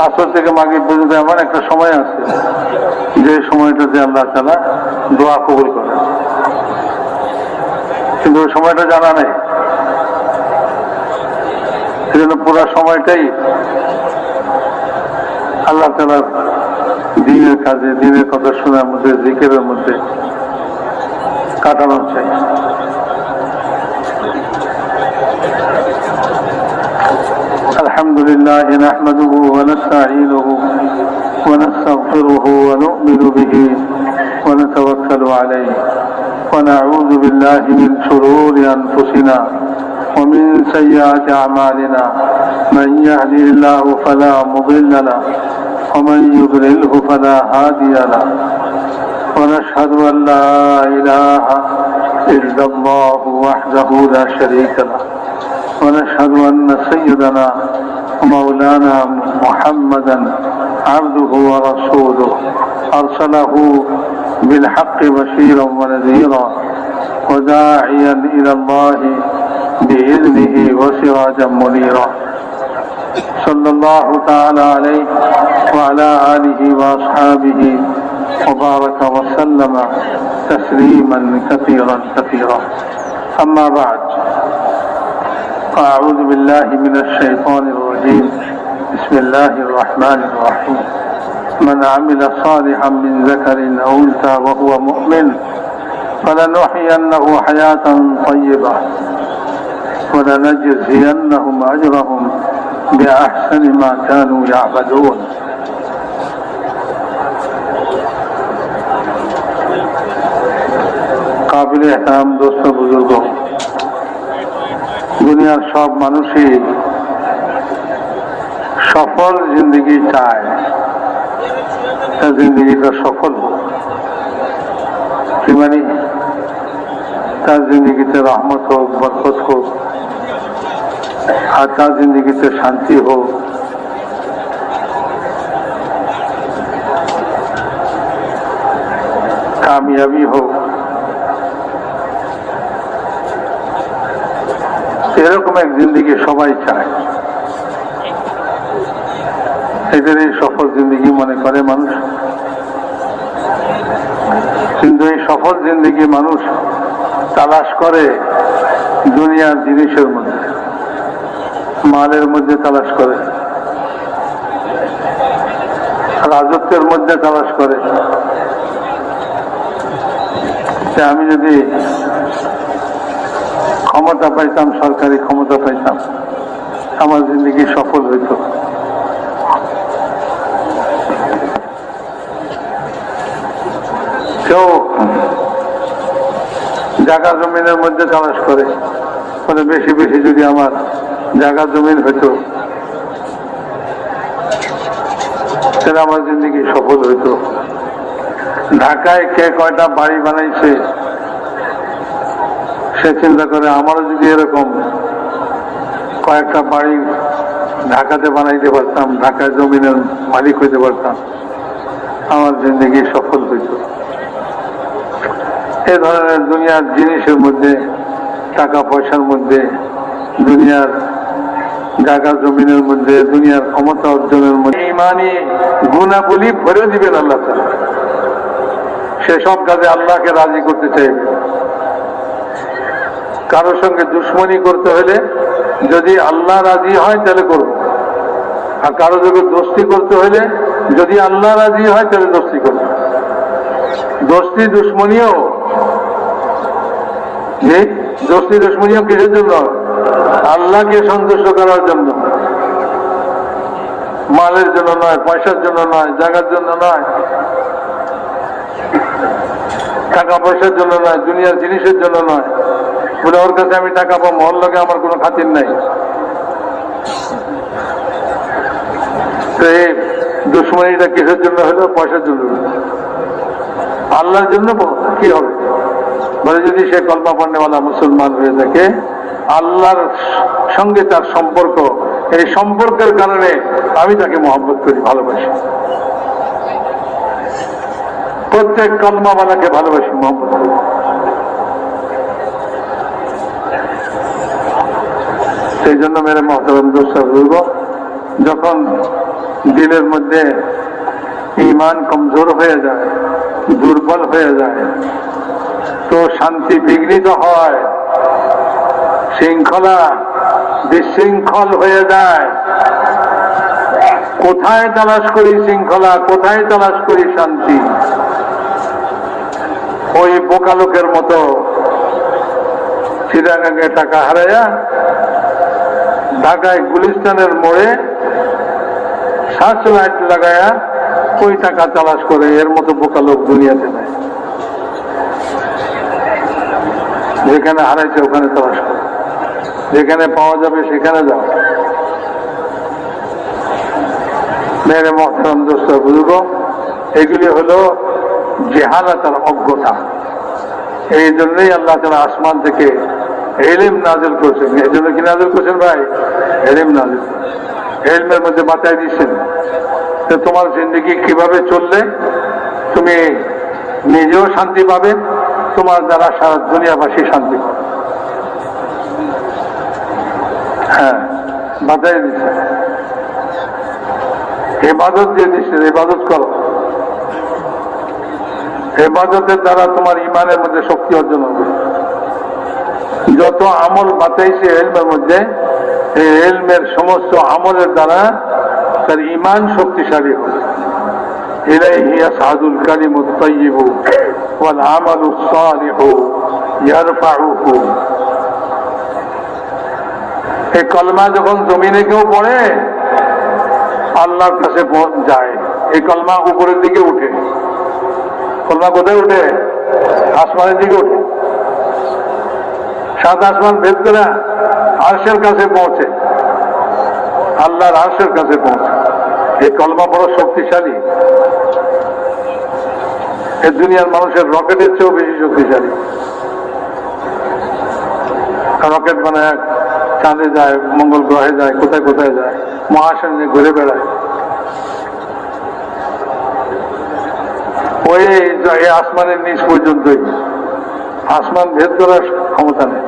আসর থেকে মাগরিব পর্যন্ত এমন একটা সময় আছে যে সময়টাতে আল্লাহ তাআলা দোয়া কবুল করে, কিন্তু ওই সময়টা জানা নেই। সেজন্য পুরো সময়টাই আল্লাহ তাআলার দ্বীনের কাজে, দ্বীনের কথা শোনার মধ্যে, জিকিরের মধ্যে কাটানো চাই। আলহামদুলিল্লাহ নাহমাদুহু ওয়া নাস্তাঈনুহু ওয়া নাস্তাগফিরুহু ওয়া নু'মিনু বিহি ওয়া নাতাওয়াক্কালু আলাইহি ওয়া না'উযু বিল্লাহি মিন শুরুরি আনফুসিনা ওয়া মিন সাইয়্যাতি আ'মালিনা মান ইয়াহদিহিল্লাহু ফালা মুদিল্লা লাহু ওয়া মান ইউদ্লিলহু ফালা হাদিয়া লাহু ওয়া নাশহাদু আন লা ইলাহা ইল্লাল্লাহু ওয়াহদাহু লা শারীকা লাহু ونشهد أن سيدنا ومولانا محمدا عبده ورسوله أرسله بالحق بشيرا ونذيرا وداعيا إلى الله بإذنه وسراجا منيرا صلى الله تعالى عليه وعلى آله وأصحابه وبارك وسلم تسليما كثيرا كثيرا. أما بعد، أعوذ بالله من الشيطان الرجيم. بسم الله الرحمن الرحيم. من عمل صالحا من ذكر أو أنثى وهو مؤمن فلنحيينه حياة طيبة ولنجزينهم أجرهم بأحسن ما كانوا يعملون. قابل احترام دوست بزرگوں، দুনিয়ার সব মানুষই সফল জিন্দগি চায়, তার জিন্দগিটা সফল হোক। মানে তার জিন্দগিতে রহমত হোক, বরকত হোক, আর তার জিন্দগিতে শান্তি হোক। কামিয়াবি হোক। এরকম এক জিন্দগি সবাই চায়। এটারই সফল জিন্দগি মনে করে মানুষ। কিন্তু এই সফল জিন্দগি মানুষ তালাশ করে দুনিয়ার জিনিসের মধ্যে, মালের মধ্যে তালাশ করে, রাজত্বের মধ্যে তালাশ করে। আমি যদি ক্ষমতা পাইতাম, সরকারি ক্ষমতা পাইতাম, আমার জিন্দগি সফল হইত। কেউ জায়গা জমিনের মধ্যে তালাশ করে, মানে বেশি বেশি যদি আমার জায়গা জমিন হইত তাহলে আমার জিন্দগি সফল হইত। ঢাকায় কে কয়টা বাড়ি বানাইছে সে চিন্তা করে আমারও যদি এরকম কয়েকটা বাড়ি ঢাকাতে বানাইতে পারতাম, ঢাকায় জমিনের মালিক হইতে পারতাম, আমার জিন্দগি সফল হইত। এ ধরনের দুনিয়ার জিনিসের মধ্যে, টাকা পয়সার মধ্যে, দুনিয়ার জায়গা জমিনের মধ্যে, দুনিয়ার ক্ষমতা অর্জনের মধ্যে ইমানি গুণাবলী ভরে দিবেন আল্লাহ তাআলা। সেসব কাজে আল্লাহকে রাজি করতে চাইবে। কারোর সঙ্গে দুশ্মনী করতে হলে যদি আল্লাহ রাজি হয় তাহলে করব, আর কারো সঙ্গে দোস্তি করতে হলে যদি আল্লাহ রাজি হয় তাহলে দোস্তি করব। দোস্তি দুশ্মনীও কিসের জন্য? আল্লাহকে সন্তুষ্ট করার জন্য, মালের জন্য নয়, পয়সার জন্য নয়, জায়গার জন্য নয়, টাকা পয়সার জন্য নয়, দুনিয়ার জিনিসের জন্য নয়। বলে ওর কাছে আমি টাকা পাবো, ওর লগে আমার কোনো খাতির নাই। তো এই দুশ্মনীটা কিসের জন্য হলো? পয়সার জন্য। আল্লাহর জন্য কি হবে? বলে যদি সে কলমা পড়নেওয়ালা মুসলমান হয়ে থাকে, আল্লাহর সঙ্গে তার সম্পর্ক, এই সম্পর্কের কারণে আমি তাকে মহব্বত করি, ভালোবাসি। প্রত্যেক কলমাওয়ালাকে ভালোবাসি, মহব্বত করি। সেই জন্য মেরে মহতরম দোস্ত বলব, যখন দিলের মধ্যে ঈমান কমজোর হয়ে যায়, দুর্বল হয়ে যায়, তো শান্তি বিঘ্নিত হয়, শৃঙ্খলা বিশৃঙ্খল হয়ে যায়। কোথায় তালাশ করি শৃঙ্খলা, কোথায় তালাশ করি শান্তি? ওই বোকা লোকের মতো চিটাগাঙে টাকা হারাইয়া ঢাকায় গুলিস্তানের মোড়ে সার্চ লাইট লাগায়া ওই টাকা তালাশ করে, এর মতো বোকা লোক দুনিয়াতে নেই। যেখানে হারাইছে ওখানে তালাশ করে, যেখানে পাওয়া যাবে সেখানে যাও। মেরে মহতরম দোস্ত বুজুর্গ, এগুলি হলো জেহালাত আর অজ্ঞতা। এই জন্যই আল্লাহ তাআলা আসমান থেকে ইলম নাযিল করেছেন। এই জন্য কি নাযিল করেছেন ভাই? ইলম নাযিল। ইলমের মধ্যে বাতাই দিচ্ছেন যে তোমার জিন্দগি কিভাবে চললে তুমি নিজেও শান্তি পাবে, তোমার দ্বারা সারা দুনিয়াবাসী শান্তি পাবে। হ্যাঁ, বাতাই দিচ্ছে, ইবাদত দিয়ে দিচ্ছে, ইবাদত করো। ইবাদতের দ্বারা তোমার ইমানের মধ্যে শক্তি অর্জন হবে। যত আমল বাতাইছে ইলমের মধ্যে, এই ইলমের সমস্ত আমলের দ্বারা তার ইমান শক্তিশালী হবে। ইলাইহি ইয়াসআদুল কালিমুত তাইয়্যিবু ওয়াল আমালুস সালিহু ইয়ারফাউহু। এই কলমা যখন জমিনে কেউ পড়ে আল্লাহর কাছে যায়, এই কলমা উপরের দিকে উঠে। কলমা কোথায় উঠে? আসমানের দিকে উঠে, সাত আসমান ভেদ করে আরশের কাছে পৌঁছে, আল্লাহর আরশের কাছে পৌঁছে। এই কলমা বড় শক্তিশালী, এই দুনিয়ার মানুষের রকেটের চেয়েও বেশি শক্তিশালী। রকেট বানায় চাঁদে যায়, মঙ্গল গ্রহে যায়, কোথায় কোথায় যায়, মহাশূন্যে ঘুরে বেড়ায়। ওই আসমানের নিচ পর্যন্তই, আসমান ভেদ করার ক্ষমতা নেই।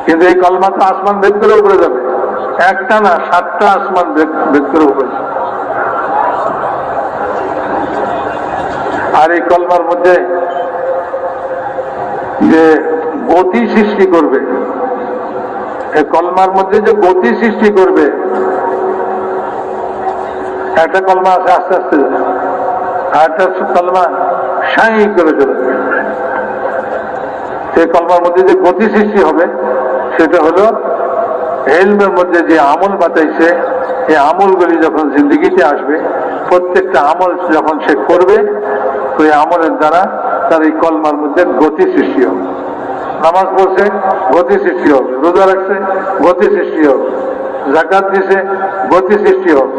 কিন্তু এই কলমা তো আসমান ভেদ করে উপরে যাবে, একটা না 7টা আসমান ভেদ করে উপরে। আর এই কলমার মধ্যে যে গতি সৃষ্টি করবে, এই কলমার মধ্যে যে গতি সৃষ্টি করবে, একটা কলমা আছে আস্তে আস্তে, আর একটা কলমা সাই করে চলে। সেই কলমার মধ্যে যে গতি সৃষ্টি হবে সেটা হলো ইলমের মধ্যে যে আমল বাতাইছে, এই আমলগুলি যখন জিন্দগিতে আসবে, প্রত্যেকটা আমল যখন সে করবে, ওই আমলের দ্বারা তার এই কলমার মধ্যে গতি সৃষ্টি হবে। নামাজ পড়ছে, গতি সৃষ্টি হবে। রোজা রাখছে, গতি সৃষ্টি হবে। যাকাত দিছে, গতি সৃষ্টি হবে।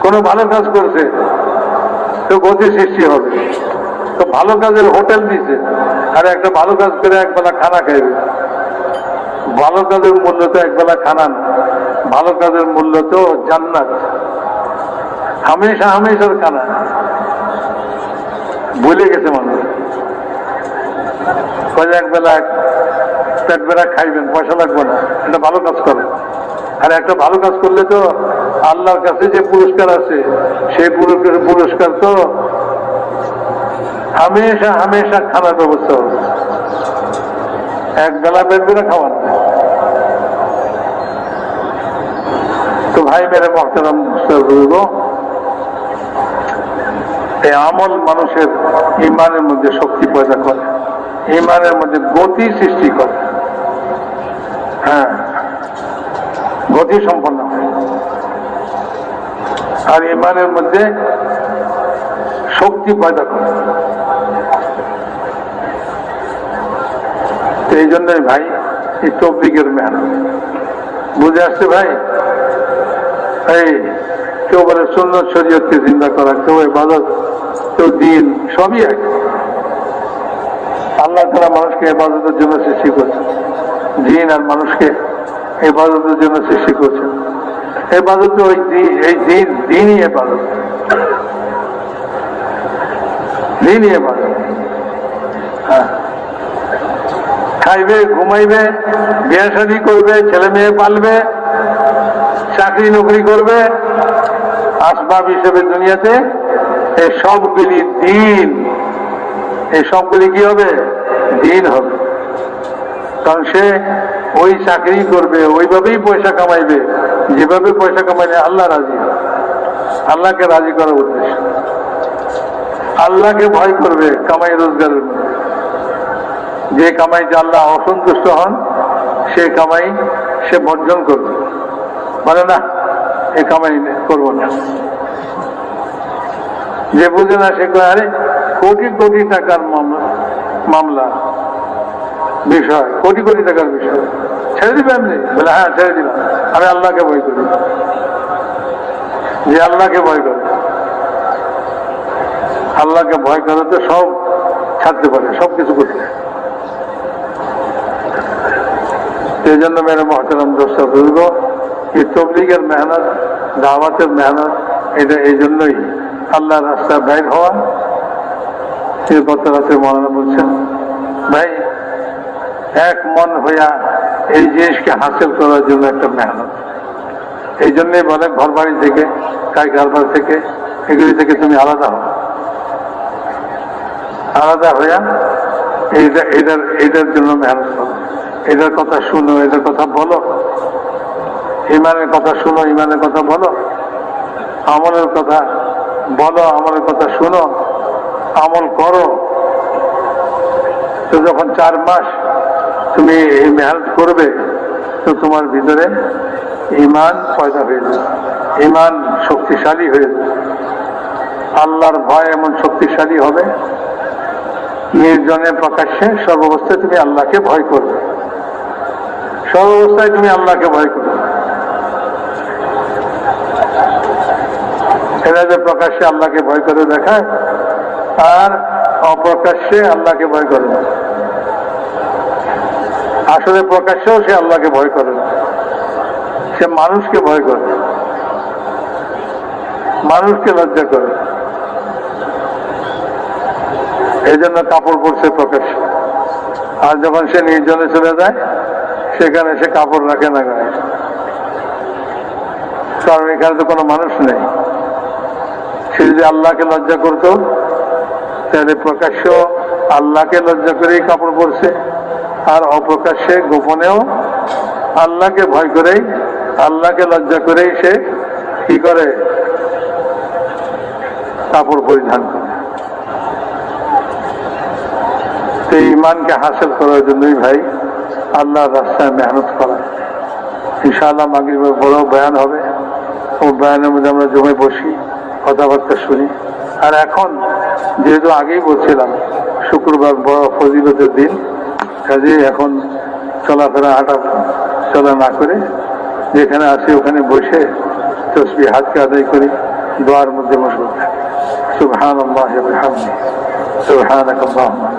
কোনো ভালো কাজ করছে তো গতি সৃষ্টি হবে। তো ভালো কাজের হোটেল দিছে, আর একটা ভালো কাজ করে একবেলা খানা খাইবে। ভালো কাজের মূল্য তো একবেলা খানা না, ভালো কাজের মূল্য তো জান্নাত, হামেশা হামেশার খানা। ভুলে গেছে মানুষ, একবেলা পেট বেড়া খাইবেন, পয়সা লাগবে না, এটা ভালো কাজ করেন। আর একটা ভালো কাজ করলে তো আল্লাহর কাছে যে পুরস্কার আছে, সেই পুরস্কার তো হামেশা হামেশা খানার ব্যবস্থা হবে। এক বেলা পেট বেড়া খাওয়ান। তো ভাই মেরে মহতারাম বুজুর্গ, এই আমল মানুষের ইমানের মধ্যে শক্তি পয়দা করে, ইমানের মধ্যে গতি সৃষ্টি করে। হ্যাঁ, গতি সম্পন্ন হয়। আর ইমানের মধ্যে শক্তি পয়দা করে। এই জন্যই ভাই এই তবলিগের মেহনত বুঝে আসছে ভাই। এই কেউ বলে সুন্নত শরীয়তকে জিন্দা করা, কেউ ইবাদত, কেউ দিন, সবই এক। আল্লাহ তাআলা মানুষকে ইবাদতের জন্য সৃষ্টি করছেন, দিন আর মানুষকে ইবাদতের জন্য সৃষ্টি করছেন। ইবাদত ওই এই দিনই ইবাদত, দিনই ইবাদত। হ্যাঁ, খাইবে, ঘুমাইবে, বিয়ে শাদী করবে, ছেলে মেয়ে পালবে, চাকরি নকরি করবে আসবাব হিসেবে দুনিয়াতে, এই সবগুলি দিন, এই সবগুলি কি হবে? দিন হবে। কারণ সে ওই চাকরি করবে, ওইভাবেই পয়সা কামাইবে যেভাবে পয়সা কামাইলে আল্লাহ রাজি হবে, আল্লাহকে রাজি করার উদ্দেশ্য। আল্লাহকে ভয় করবে কামাই রোজগারের মধ্যে। যে কামাইতে আল্লাহ অসন্তুষ্ট হন সে কামাই সে বর্জন করবে, মানে না এ কামাই করবো না। যে বুঝে না সে কয় আরে কোটি কোটি টাকার মামলা বিষয়, কোটি কোটি টাকার বিষয়, ছেড়ে দিবে এমনি? বলে হ্যাঁ ছেড়ে দিলাম, আমি আল্লাহকে ভয় করি। যে আল্লাহকে ভয় করে, আল্লাহকে ভয় করে তো সব ছাড়তে পারে, সব কিছু করতে। এই জন্য মেরে মহতারাম দোস্ত বুজুর্গ, এই তবলিগের মেহনত, দাওয়াতের মেহনত, এটা এই জন্যই আল্লাহর রাস্তায় বাইর হওয়া। গত রাতে মৌলানা বলছেন ভাই এক মন হইয়া এই জিনিসকে হাসিল করার জন্য একটা মেহনত। এই জন্যই বলে ঘর বাড়ি থেকে, কাজ কারবার থেকে, এগুলি থেকে তুমি আলাদা হও, আলাদা হইয়া এটার জন্য মেহনত করো, এটার কথা শুনো, এটার কথা বলো, ইমানের কথা শুনো, ইমানের কথা বলো, আমলের কথা বলো, আমলের কথা শুনো, আমল করো। তো যখন 4 মাস তুমি এই মেহনত করবে তো তোমার ভিতরে ইমান পয়দা হয়ে যাবে, ইমান শক্তিশালী হয়ে যাবে, আল্লাহর ভয় এমন শক্তিশালী হবে, নির্জনে প্রকাশ্যে সর্বাবস্থায় তুমি আল্লাহকে ভয় করবে, সর্বাবস্থায় তুমি আল্লাহকে ভয় করবে। এরা যে প্রকাশ্যে আল্লাহকে ভয় করে দেখায় আর অপ্রকাশ্যে আল্লাহকে ভয় করে না, আসলে প্রকাশ্যেও সে আল্লাহকে ভয় করে না, সে মানুষকে ভয় করে, মানুষকে লজ্জা করে। এই জন্য কাপড় পরছে প্রকাশ্যে, আর যখন সে নির্জনে চলে যায় সেখানে সে কাপড় রাখে না গায়ে, কারণ এখানে তো কোনো মানুষ নেই। সে যদি আল্লাহকে লজ্জা করত তাহলে প্রকাশ্য আল্লাহকে লজ্জা করেই কাপড় পরছে, আর অপ্রকাশ্যে গোপনেও আল্লাহকে ভয় করেই, আল্লাহকে লজ্জা করেই সে কি করে? কাপড় পরিধান করে। এই ইমানকে হাসিল করার জন্যই ভাই আল্লাহর রাস্তায় মেহনত করা। ইনশাআল্লাহ মাগরিবের বড় বয়ান হবে, ও বয়ানের মধ্যে আমরা জমে বসি, কথাবার্তা শুনি। আর এখন যেহেতু আগেই বলছিলাম শুক্রবার বড় ফজিলতের দিন, কাজে এখন চলাফেরা হাঁটা চলা না করে যেখানে আসি ওখানে বসে তসবিহ হাতকে আদায় করি, দোয়ার মধ্যে মশগুল থাকি। সুবহানাল্লাহি ওয়া বিহামদিহি, সুবহানাকাল্লাহুম্মা